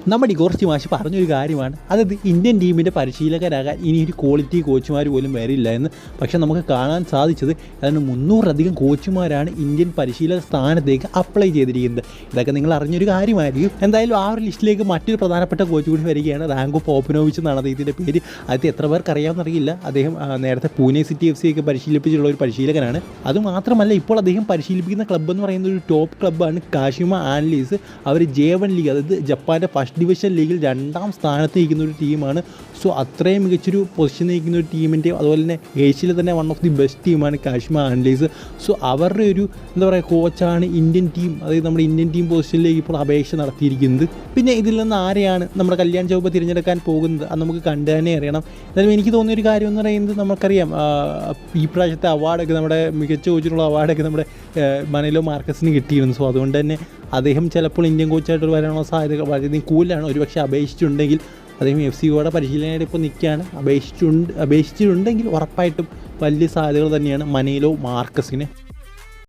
നമ്മുടെ കുറച്ച് മാഷ് പറഞ്ഞൊരു കാര്യമാണ്, അതായത് ഇന്ത്യൻ ടീമിൻ്റെ പരിശീലകരാകാൻ ഇനി ഒരു ക്വാളിറ്റി കോച്ചുമാർ പോലും വരില്ല എന്ന്. പക്ഷേ നമുക്ക് കാണാൻ സാധിച്ചത് ഏതാണ്ട് 300-ലധികം കോച്ചുമാരാണ് ഇന്ത്യൻ പരിശീലക സ്ഥാനത്തേക്ക് അപ്ലൈ ചെയ്തിരിക്കുന്നത്. ഇതൊക്കെ നിങ്ങൾ അറിഞ്ഞൊരു കാര്യമായിരിക്കും. എന്തായാലും ആ ഒരു ലിസ്റ്റിലേക്ക് മറ്റൊരു പ്രധാനപ്പെട്ട കോച്ച് കൂടി വരികയാണ്, റാങ്കോ പോപ്പനോവിച്ച് എന്നാണ് അദ്ദേഹത്തിൻ്റെ പേര്. അത് എത്ര പേർക്ക് അറിയാമെന്നറിയില്ല. അദ്ദേഹം നേരത്തെ പൂനെ സിറ്റി FC ഒക്കെ പരിശീലിപ്പിച്ചുള്ള ഒരു പരിശീലകനാണ്. അതുമാത്രമല്ല, ഇപ്പോൾ അദ്ദേഹം പരിശീലിപ്പിക്കുന്ന ക്ലബ്ബ് എന്ന് പറയുന്ന ഒരു ടോപ്പ് ക്ലബ്ബാണ് കാഷിമ ആൻലീസ്. അവർ J1 ലീഗ്, അതായത് ജപ്പാൻ്റെ ഫസ്റ്റ് ഡിവിഷൻ ലീഗിൽ 2ാം സ്ഥാനത്ത് നിൽക്കുന്ന ഒരു ടീമാണ്. സോ അത്രയും മികച്ചൊരു പൊസിഷൻ നിൽക്കുന്ന ഒരു ടീമിൻ്റെ, അതുപോലെ തന്നെ ഏഷ്യയിലെ തന്നെ വൺ ഓഫ് ദി ബെസ്റ്റ് ടീമാണ് കാഷിമ ആൻലീസ്. സോ അവരുടെ ഒരു എന്താ പറയുക കോച്ചാണ് ഇന്ത്യൻ ടീം, അതായത് നമ്മുടെ ഇന്ത്യൻ ടീം പൊസിഷനിലേക്ക് ഇപ്പോൾ അപേക്ഷ നടത്തിയിരിക്കുന്നത്. പിന്നെ ഇതിൽ നിന്ന് ആരെയാണ് നമ്മുടെ കല്യാൺ ചൗബ തിരഞ്ഞെടുക്കാൻ പോകുന്നത് അത് നമുക്ക് കണ്ടു തന്നെ അറിയണം. എന്നാലും എനിക്ക് തോന്നിയൊരു കാര്യം എന്ന് പറയുന്നത്, നമുക്കറിയാം ഈ പ്രാവശ്യത്തെ അവാർഡൊക്കെ, നമ്മുടെ മികച്ച കോച്ചിനുള്ള അവാർഡൊക്കെ നമ്മുടെ മനീലോ മാർക്കസിന് കിട്ടിയിരുന്നു. സോ അതുകൊണ്ട് തന്നെ അദ്ദേഹം ചിലപ്പോൾ ഇന്ത്യൻ കോച്ചായിട്ട് വരാനുള്ള സാധ്യത വളരെയധികം കൂടുതലാണ്. ഒരുപക്ഷെ അപേക്ഷിച്ചിട്ടുണ്ടെങ്കിൽ അദ്ദേഹം FCയുടെ പരിശീലനമായിട്ട് ഇപ്പോൾ നിൽക്കുകയാണ്. അപേക്ഷിച്ചിട്ടുണ്ടെങ്കിൽ ഉറപ്പായിട്ടും വലിയ സാധ്യതകൾ തന്നെയാണ് മനീലോ മാർക്കസിന്.